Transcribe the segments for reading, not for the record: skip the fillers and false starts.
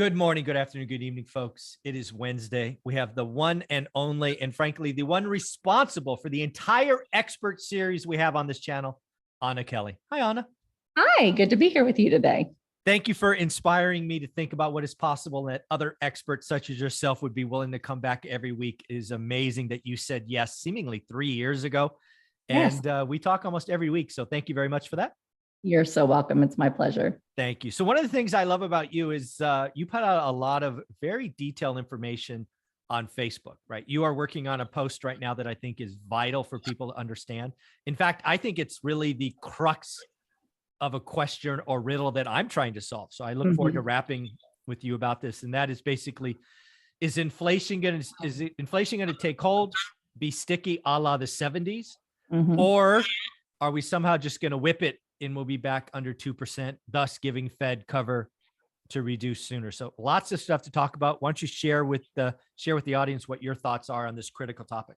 Good morning, good afternoon, good evening, folks. It is Wednesday. We have the one and only, and frankly, the one responsible for the entire expert series we have on this channel, Anna Kelly. Hi, Anna. Hi, good to be here with you today. Thank you for inspiring me to think about what is possible and that other experts such as yourself would be willing to come back every week. It is amazing that you said yes, seemingly 3 years ago. And Yes. we talk almost every week. So thank you very much for that. You're so welcome. It's my pleasure. Thank you. So one of the things I love about you is you put out a lot of very detailed information on Facebook, right? You are working on a post right now that I think is vital for people to understand. In fact, I think it's really the crux of a question or riddle that I'm trying to solve. So I look forward to rapping with you about this. And that is basically, is inflation going to take hold, be sticky a la the 70s? Or are we somehow just going to whip it and we'll be back under 2%, thus giving Fed cover to reduce sooner? So lots of stuff to talk about. Why don't you share with the audience what your thoughts are on this critical topic?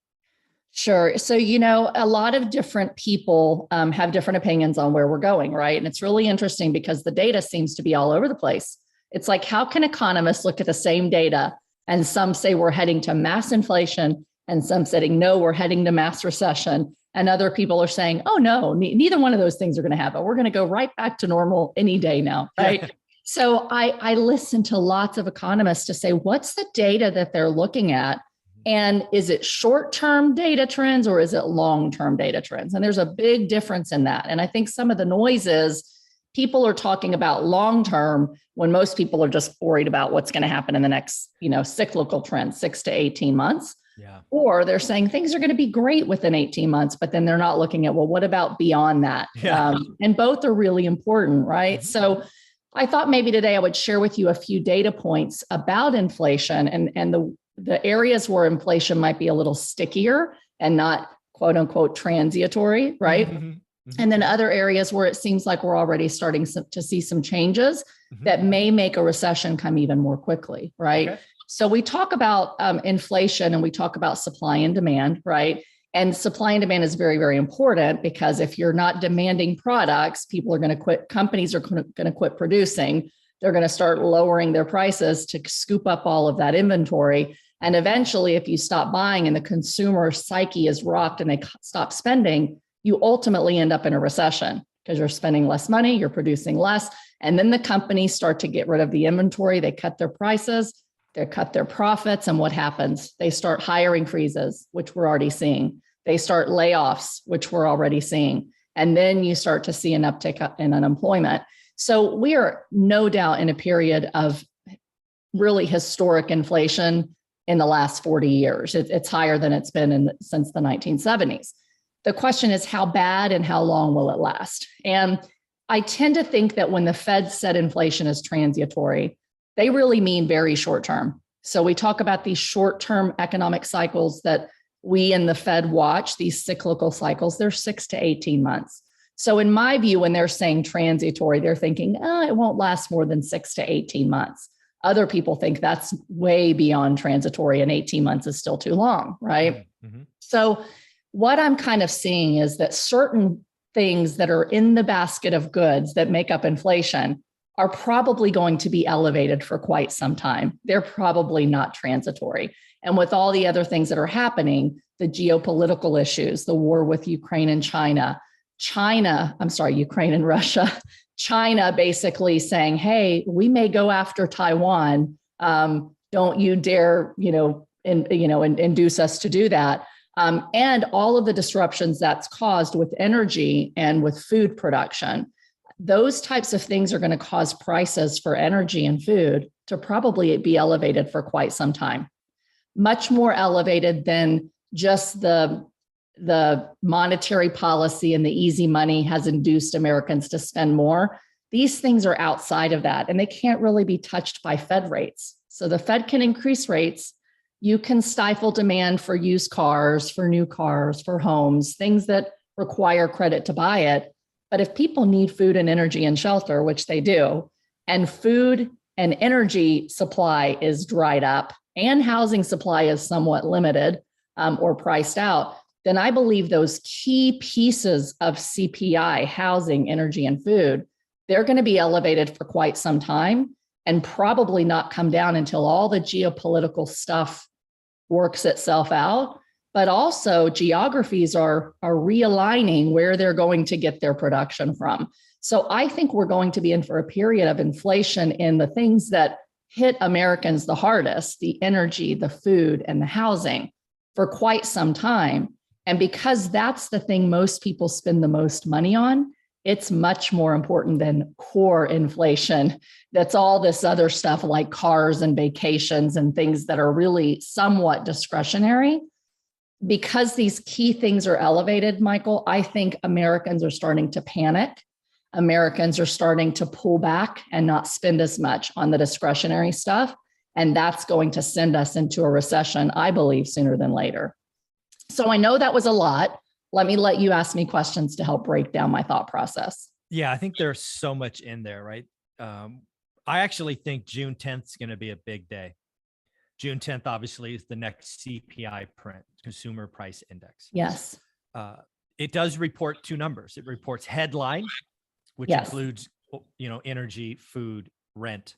Sure. So, a lot of different people have different opinions on where we're going, right? And it's really interesting because the data seems to be all over the place. It's like, how can economists look at the same data and some say we're heading to mass inflation and some saying, no, we're heading to mass recession. And other people are saying, oh, no, neither one of those things are going to happen. We're going to go right back to normal any day now, right? Yeah. So I listen to lots of economists to say, what's the data that they're looking at? And is it short-term data trends or is it long-term data trends? And there's a big difference in that. And I think some of the noise is people are talking about long-term when most people are just worried about what's going to happen in the next, cyclical trend, 6 to 18 months. Yeah. Or they're saying things are going to be great within 18 months, but then they're not looking at, well, what about beyond that? Yeah. And both are really important, right? So I thought maybe today I would share with you a few data points about inflation and the areas where inflation might be a little stickier and not quote unquote transitory, right? And then other areas where it seems like we're already starting to see some changes that may make a recession come even more quickly, right? Okay. So we talk about inflation and we talk about supply and demand, right? And supply and demand is very, very important because if you're not demanding products, people are going to quit. Companies are going to quit producing. They're going to start lowering their prices to scoop up all of that inventory. And eventually, if you stop buying and the consumer psyche is rocked and they stop spending, you ultimately end up in a recession because you're spending less money, you're producing less. And then the companies start to get rid of the inventory. They cut their prices. They cut their profits. And what happens? They start hiring freezes, which we're already seeing. They start layoffs, which we're already seeing. And then you start to see an uptick in unemployment. So we are no doubt in a period of really historic inflation in the last 40 years. It's higher than it's been since the 1970s. The question is how bad and how long will it last? And I tend to think that when the Fed said inflation is transitory, they really mean very short term. So we talk about these short-term economic cycles that we in the Fed watch, these cyclical cycles, they're 6 to 18 months. So in my view, when they're saying transitory, they're thinking, it won't last more than 6 to 18 months. Other people think that's way beyond transitory and 18 months is still too long, right? So what I'm kind of seeing is that certain things that are in the basket of goods that make up inflation are probably going to be elevated for quite some time. They're probably not transitory. And with all the other things that are happening, the geopolitical issues, the war with Ukraine and Ukraine and Russia, China basically saying, hey, we may go after Taiwan. Don't you dare, induce us to do that. And all of the disruptions that's caused with energy and with food production. Those types of things are going to cause prices for energy and food to probably be elevated for quite some time. Much more elevated than just the monetary policy and the easy money has induced Americans to spend more. These things are outside of that, and they can't really be touched by Fed rates. So the Fed can increase rates. You can stifle demand for used cars, for new cars, for homes, things that require credit to buy it. But if people need food and energy and shelter, which they do, and food and energy supply is dried up and housing supply is somewhat limited or priced out, then I believe those key pieces of CPI, housing, energy, and food, they're going to be elevated for quite some time. and probably not come down until all the geopolitical stuff works itself out. But also geographies are realigning where they're going to get their production from. So I think we're going to be in for a period of inflation in the things that hit Americans the hardest, the energy, the food, and the housing, for quite some time. And because that's the thing most people spend the most money on, it's much more important than core inflation. That's all this other stuff like cars and vacations and things that are really somewhat discretionary. Because these key things are elevated, Michael, I think Americans are starting to panic. Americans are starting to pull back and not spend as much on the discretionary stuff. And that's going to send us into a recession, I believe, sooner than later. So I know that was a lot. Let you ask me questions to help break down my thought process. Yeah, I think there's so much in there, right? I actually think June 10th is going to be a big day. June 10th, obviously, is the next CPI print, Consumer Price Index. Yes. It does report two numbers. It reports headline, which includes, energy, food, rent,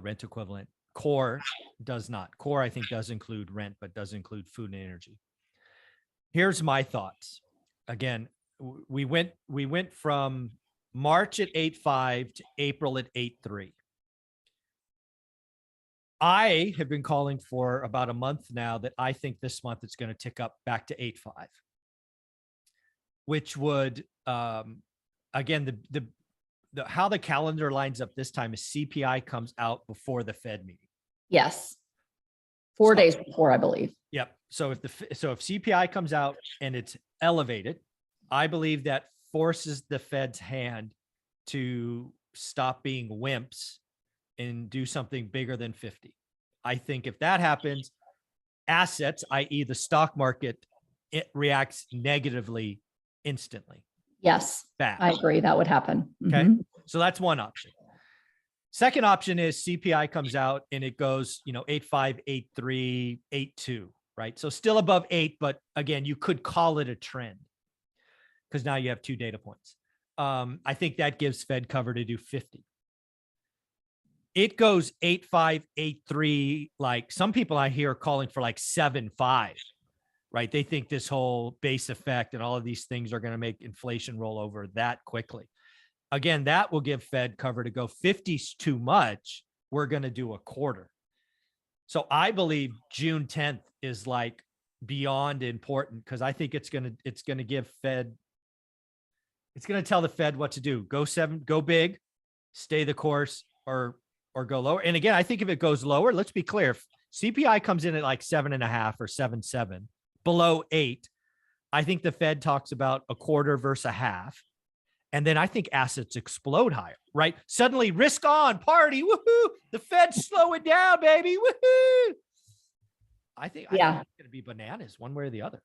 rent equivalent. Core does not. Core, I think, does include rent, but does include food and energy. Here's my thoughts. Again, we went from March at 8.5 to April at 8.3. I have been calling for about a month now that I think this month it's going to tick up back to 8.5, which would, again, the how the calendar lines up this time is CPI comes out before the Fed meeting. Yes. 4 days before, I believe. Yep. So if CPI comes out and it's elevated, I believe that forces the Fed's hand to stop being wimps and do something bigger than 50. I think if that happens, assets, i.e. the stock market, it reacts negatively instantly. Yes, Fast. I agree. That would happen. Okay. Mm-hmm. So that's one option. Second option is CPI comes out and it goes, 8.5, 8.3, 8.2, right? So still above 8, but again, you could call it a trend because now you have 2 data points. I think that gives Fed cover to do 50. It goes 8.5, 8.3, like some people I hear calling for like 7.5, right? They think this whole base effect and all of these things are going to make inflation roll over that quickly. Again, that will give Fed cover to go 50's too much. We're going to do a quarter. So I believe June 10th is like beyond important because I think it's going to give Fed, it's going to tell the Fed what to do. Go big, stay the course, or go lower. And again, I think if it goes lower, let's be clear, if CPI comes in at like 7.5 or 7.7, below 8, I think the Fed talks about a quarter versus a half. And then I think assets explode higher, right? Suddenly risk on, party, woohoo! The Fed's slowing down, baby, woohoo! I think it's going to be bananas one way or the other.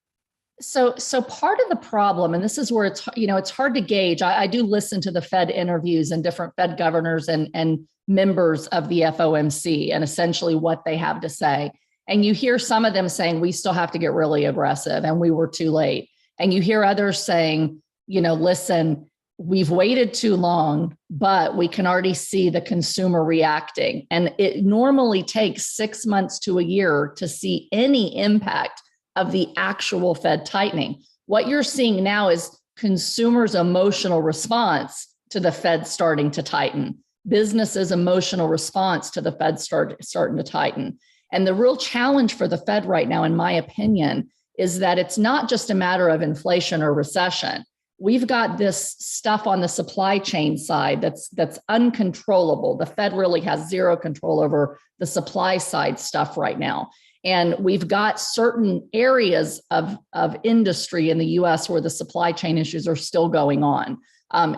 So part of the problem, and this is where it's hard to gauge. I do listen to the Fed interviews and different Fed governors and members of the FOMC and essentially what they have to say. And you hear some of them saying, we still have to get really aggressive and we were too late. And you hear others saying, listen, we've waited too long, but we can already see the consumer reacting. And it normally takes 6 months to a year to see any impact of the actual Fed tightening. What you're seeing now is consumers' emotional response to the Fed starting to tighten, businesses' emotional response to the Fed starting to tighten. And the real challenge for the Fed right now, in my opinion, is that it's not just a matter of inflation or recession. We've got this stuff on the supply chain side that's uncontrollable. The Fed really has zero control over the supply side stuff right now. And we've got certain areas of industry in the US where the supply chain issues are still going on.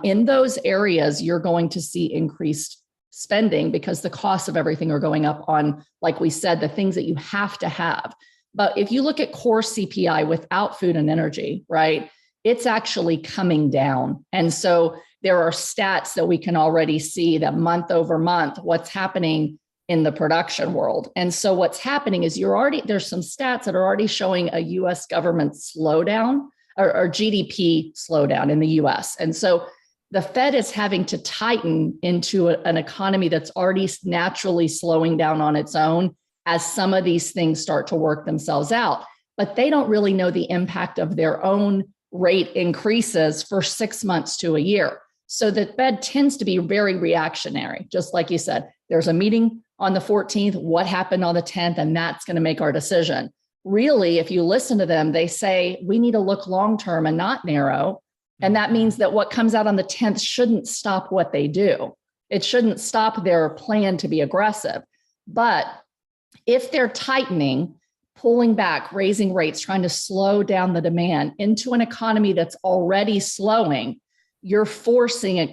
In those areas, you're going to see increased spending because the costs of everything are going up on, like we said, the things that you have to have. But if you look at core CPI without food and energy, right, it's actually coming down. And so there are stats that we can already see that month over month, what's happening in the production world. And so what's happening is there's some stats that are already showing a US government slowdown or GDP slowdown in the US. And so the Fed is having to tighten into an economy that's already naturally slowing down on its own as some of these things start to work themselves out. But they don't really know the impact of their own rate increases for 6 months to a year. So the Fed tends to be very reactionary. Just like you said, there's a meeting on the 14th, what happened on the 10th, and that's going to make our decision. Really, if you listen to them, they say we need to look long-term and not narrow. And that means that what comes out on the 10th shouldn't stop what they do. It shouldn't stop their plan to be aggressive. But if they're tightening, pulling back, raising rates, trying to slow down the demand into an economy that's already slowing, you're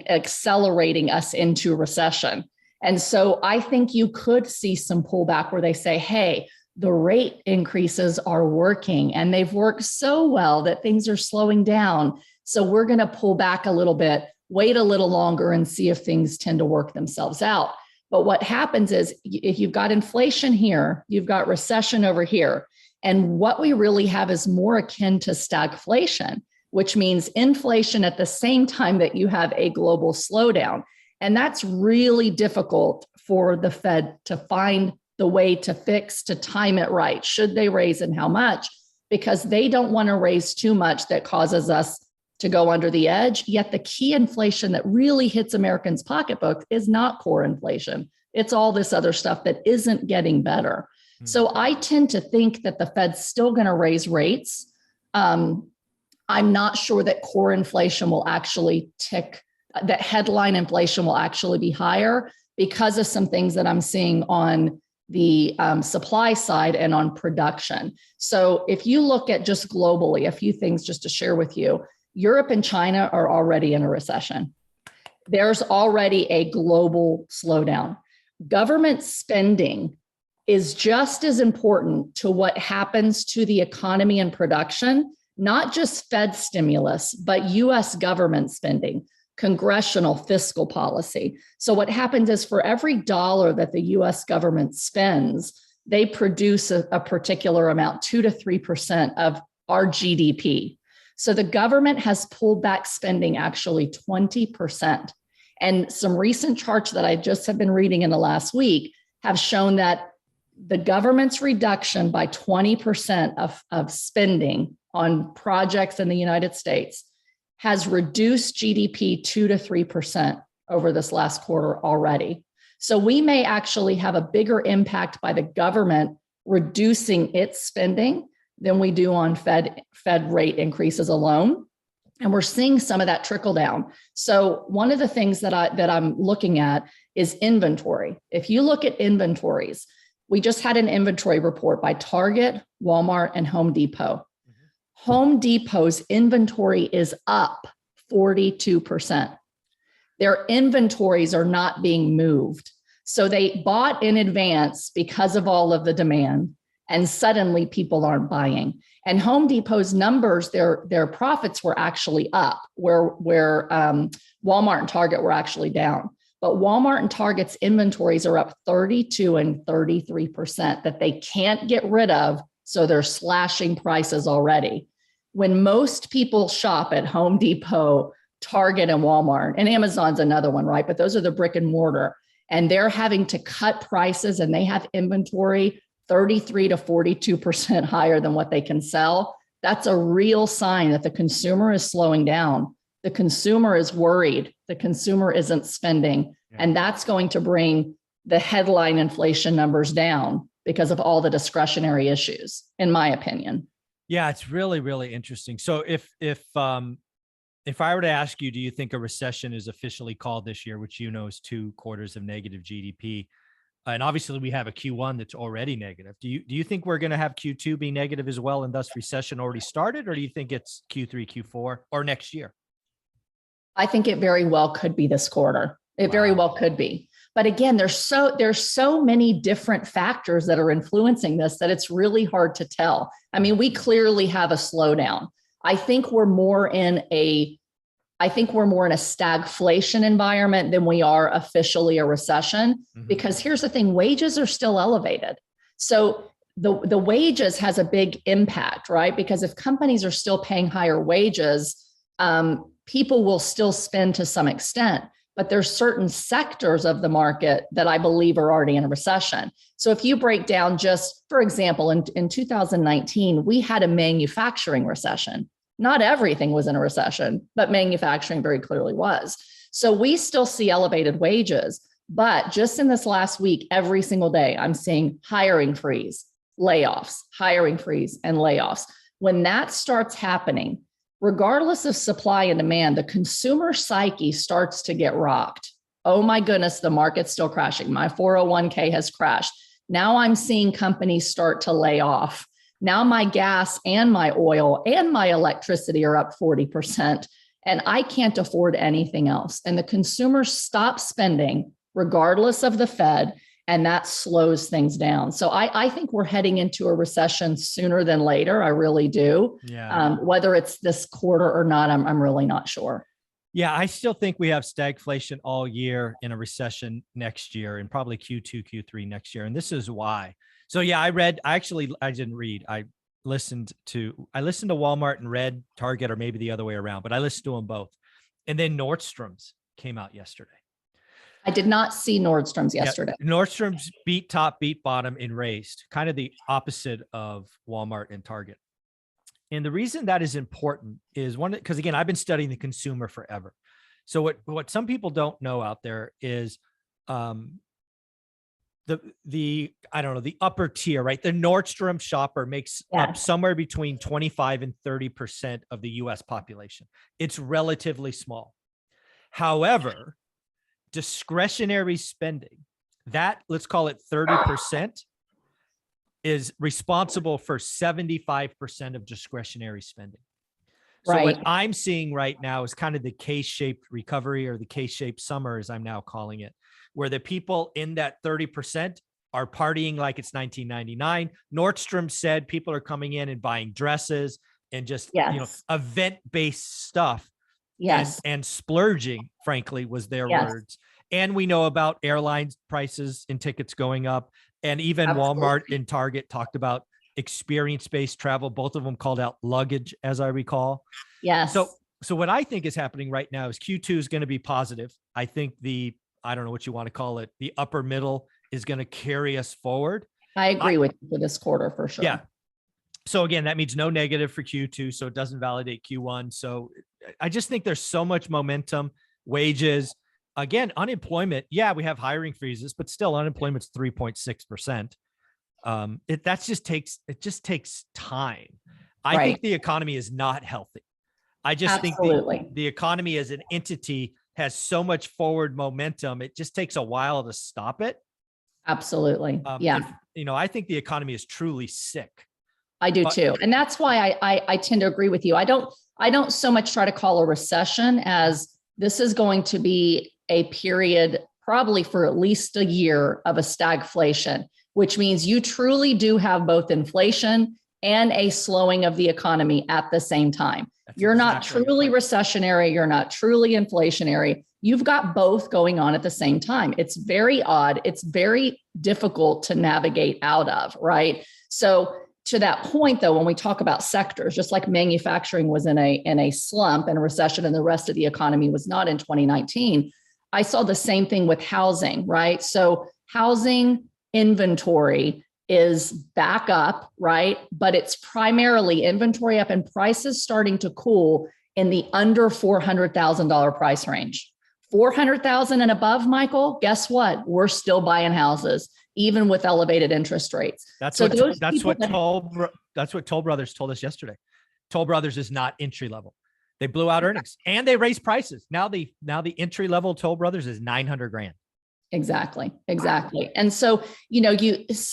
accelerating us into recession. And so I think you could see some pullback where they say, hey, the rate increases are working and they've worked so well that things are slowing down. So we're going to pull back a little bit, wait a little longer and see if things tend to work themselves out. But what happens is if you've got inflation here, you've got recession over here. And what we really have is more akin to stagflation, which means inflation at the same time that you have a global slowdown. And that's really difficult for the Fed to find the way to fix, to time it right. Should they raise and how much? Because they don't want to raise too much that causes us to go under the edge. Yet the key inflation that really hits Americans' pocketbook is not core inflation. It's all this other stuff that isn't getting better. So I tend to think that the Fed's still going to raise rates. I'm not sure that core inflation will actually that headline inflation will actually be higher because of some things that I'm seeing on the supply side and on production. So if you look at just globally, a few things just to share with you, Europe and China are already in a recession. There's already a global slowdown. Government spending is just as important to what happens to the economy and production, not just Fed stimulus, but US government spending, congressional fiscal policy. So what happens is for every dollar that the US government spends, they produce a particular amount, 2 to 3% of our GDP. So the government has pulled back spending actually 20%. And some recent charts that I just have been reading in the last week have shown that the government's reduction by 20% of spending on projects in the United States has reduced GDP 2 to 3% over this last quarter already. So we may actually have a bigger impact by the government reducing its spending than we do on Fed rate increases alone. And we're seeing some of that trickle down. So one of the things that I'm looking at is inventory. If you look at inventories, we just had an inventory report by Target, Walmart, and Home Depot. Home Depot's inventory is up 42%. Their inventories are not being moved. So they bought in advance because of all of the demand, and suddenly people aren't buying. And Home Depot's numbers, their profits were actually up, where Walmart and Target were actually down. But Walmart and Target's inventories are up 32 and 33% that they can't get rid of. So they're slashing prices already. When most people shop at Home Depot, Target, and Walmart, and Amazon's another one, right? But those are the brick and mortar, and they're having to cut prices and they have inventory 33 to 42% higher than what they can sell. That's a real sign that the consumer is slowing down. The consumer is worried. The consumer isn't spending. Yeah. And that's going to bring the headline inflation numbers down because of all the discretionary issues, in my opinion. Yeah, it's really, really interesting. So if I were to ask you, do you think a recession is officially called this year, which is 2 quarters of negative GDP? And obviously we have a Q1 that's already negative. Do you think we're going to have Q2 be negative as well, and thus recession already started? Or do you think it's Q3, Q4, or next year? I think it very well could be this quarter. It very well could be. But again, there's so many different factors that are influencing this that it's really hard to tell. I mean, we clearly have a slowdown. I think we're more in a stagflation environment than we are officially a recession, because here's the thing, wages are still elevated. So the wages has a big impact, right? Because if companies are still paying higher wages, people will still spend to some extent, but there's certain sectors of the market that I believe are already in a recession. So if you break down just, for example, in 2019, we had a manufacturing recession. Not everything was in a recession, but manufacturing very clearly was. So we still see elevated wages, but just in this last week, every single day, I'm seeing hiring freeze, layoffs, hiring freeze, and layoffs. When that starts happening, regardless of supply and demand, the consumer psyche starts to get rocked. Oh my goodness, the market's still crashing. My 401k has crashed. Now I'm seeing companies start to lay off. Now my gas and my oil and my electricity are up 40%, and I can't afford anything else. And the consumers stop spending regardless of the Fed, and that slows things down. So I think we're heading into a recession sooner than later. I really do. Yeah. Whether it's this quarter or not, I'm really not sure. Yeah, I still think we have stagflation all year in a recession next year, and probably Q2, Q3 next year. And this is why. So yeah, I didn't read. I listened to Walmart and read Target, or maybe the other way around, but I listened to them both. And then Nordstrom's came out yesterday. I did not see Nordstrom's yesterday. Yeah, Nordstrom's beat top, beat bottom, and raised, kind of the opposite of Walmart and Target. And the reason that is important is because again, I've been studying the consumer forever. So what some people don't know out there is the upper tier, right? The Nordstrom shopper makes up somewhere between 25 and 30% of the US population. It's relatively small. However, discretionary spending, that, let's call it 30%, is responsible for 75% of discretionary spending. So what I'm seeing right now is kind of the K-shaped recovery, or the K-shaped summer, as I'm now calling it, where the people in that 30% are partying like it's 1999. Nordstrom said people are coming in and buying dresses and just event-based stuff. Yes. And splurging, frankly, was their words. And we know about airlines prices and tickets going up. And even Walmart and Target talked about experience-based travel. Both of them called out luggage, as I recall. Yes. So what I think is happening right now is Q2 is going to be positive. I think I don't know what you want to call it, the upper middle is going to carry us forward. I agree with you for this quarter for sure. Yeah. So again, that means no negative for Q2, so it doesn't validate Q1. So I just think there's so much momentum, wages. Again, unemployment, we have hiring freezes, but still unemployment's 3.6%. It just takes time. I think the economy is not healthy. I just think the economy as an entity has so much forward momentum. It just takes a while to stop it. Absolutely. I think the economy is truly sick. I do too. And that's why I tend to agree with you. I don't so much try to call a recession as this is going to be a period probably for at least a year of a stagflation, which means you truly do have both inflation and a slowing of the economy at the same time. You're not truly recessionary. You're not truly inflationary. You've got both going on at the same time. It's very odd. It's very difficult to navigate out of, right? So to that point, though, when we talk about sectors, just like manufacturing was in a slump and a recession and the rest of the economy was not in 2019, I saw the same thing with housing, right? So housing inventory is back up, right? But it's primarily inventory up and prices starting to cool in the under $400,000 price range. 400,000 and above, Michael, guess what? We're still buying houses, even with elevated interest rates. That's what Toll Brothers told us yesterday. Toll Brothers is not entry level. They blew out earnings and they raised prices. Now the entry level Toll Brothers is 900 grand. Exactly. And so,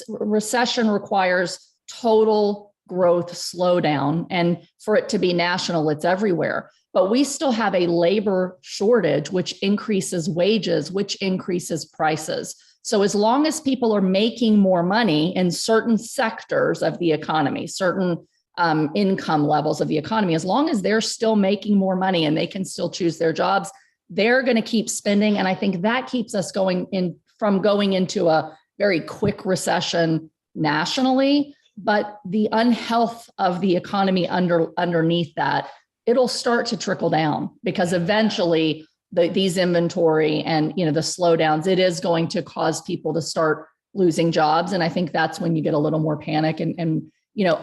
recession requires total growth slowdown, and for it to be national, it's everywhere. But we still have a labor shortage, which increases wages, which increases prices. So as long as people are making more money in certain sectors of the economy, certain income levels of the economy, as long as they're still making more money and they can still choose their jobs, they're going to keep spending. And I think that keeps us going into a very quick recession nationally. But the unhealth of the economy underneath that it'll start to trickle down, because eventually these inventory and, the slowdowns, it is going to cause people to start losing jobs. And I think that's when you get a little more panic. And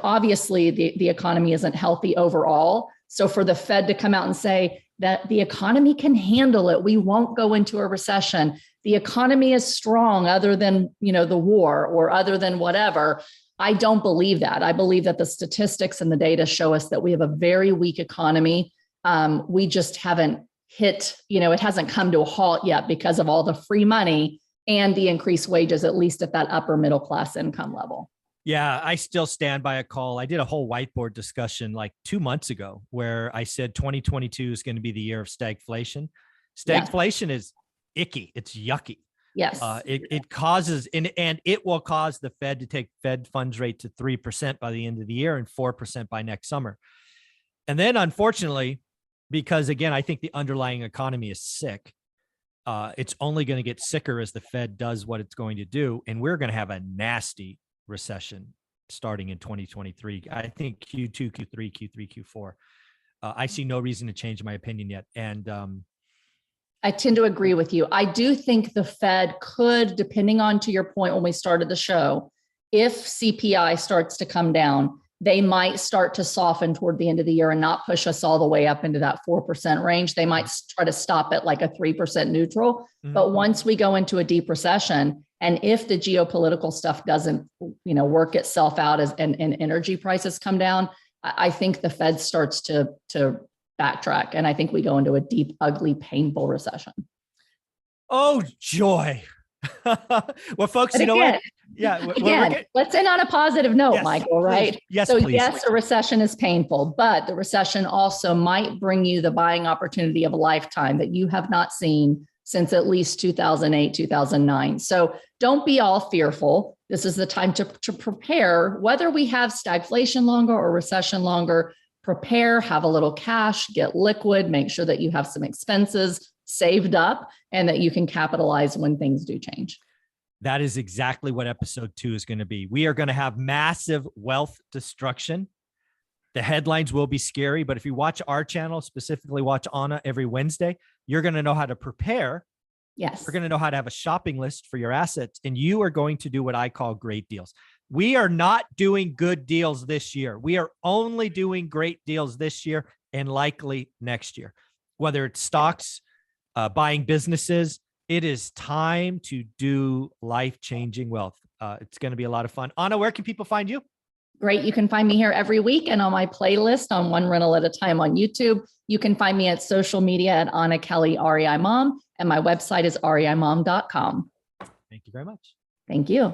obviously the economy isn't healthy overall. So for the Fed to come out and say that the economy can handle it, we won't go into a recession, the economy is strong other than, the war or other than whatever, I don't believe that. I believe that the statistics and the data show us that we have a very weak economy. We just haven't hit, it hasn't come to a halt yet because of all the free money and the increased wages, at least at that upper middle class income level. Yeah, I still stand by a call. I did a whole whiteboard discussion like 2 months ago where I said 2022 is going to be the year of stagflation. Stagflation is icky. It's yucky. Yes. It causes, and it will cause the Fed to take Fed funds rate to 3% by the end of the year and 4% by next summer. And then unfortunately, because again, I think the underlying economy is sick, it's only going to get sicker as the Fed does what it's going to do. And we're going to have a nasty recession starting in 2023. I think Q2, Q3, Q4. I see no reason to change my opinion yet. And I tend to agree with you. I do think the Fed could, depending on, to your point when we started the show, if CPI starts to come down, they might start to soften toward the end of the year and not push us all the way up into that 4% range. They might try to stop at like a 3% neutral. Mm-hmm. But once we go into a deep recession, and if the geopolitical stuff doesn't, work itself out and energy prices come down, I think the Fed starts to backtrack. And I think we go into a deep, ugly, painful recession. Oh, joy. Well, folks, but again, what? Yeah. Let's end on a positive note, yes, Michael, right? Please. Yes, so please. Yes, a recession is painful, but the recession also might bring you the buying opportunity of a lifetime that you have not seen since at least 2008, 2009. So don't be all fearful. This is the time to prepare, whether we have stagflation longer or recession longer. Prepare, have a little cash, get liquid, make sure that you have some expenses saved up and that you can capitalize when things do change. That is exactly what episode 2 is going to be. We are going to have massive wealth destruction. The headlines will be scary, but if you watch our channel, specifically watch Anna every Wednesday, you're going to know how to prepare. Yes. You're going to know how to have a shopping list for your assets, and you are going to do what I call great deals. We are not doing good deals this year. We are only doing great deals this year and likely next year, whether it's stocks, buying businesses. It is time to do life-changing wealth. It's going to be a lot of fun. Anna, where can people find you? Great. You can find me here every week and on my playlist on One Rental at a Time on YouTube. You can find me at social media at Anna Kelly REI Mom, and my website is reimom.com. Thank you very much. Thank you.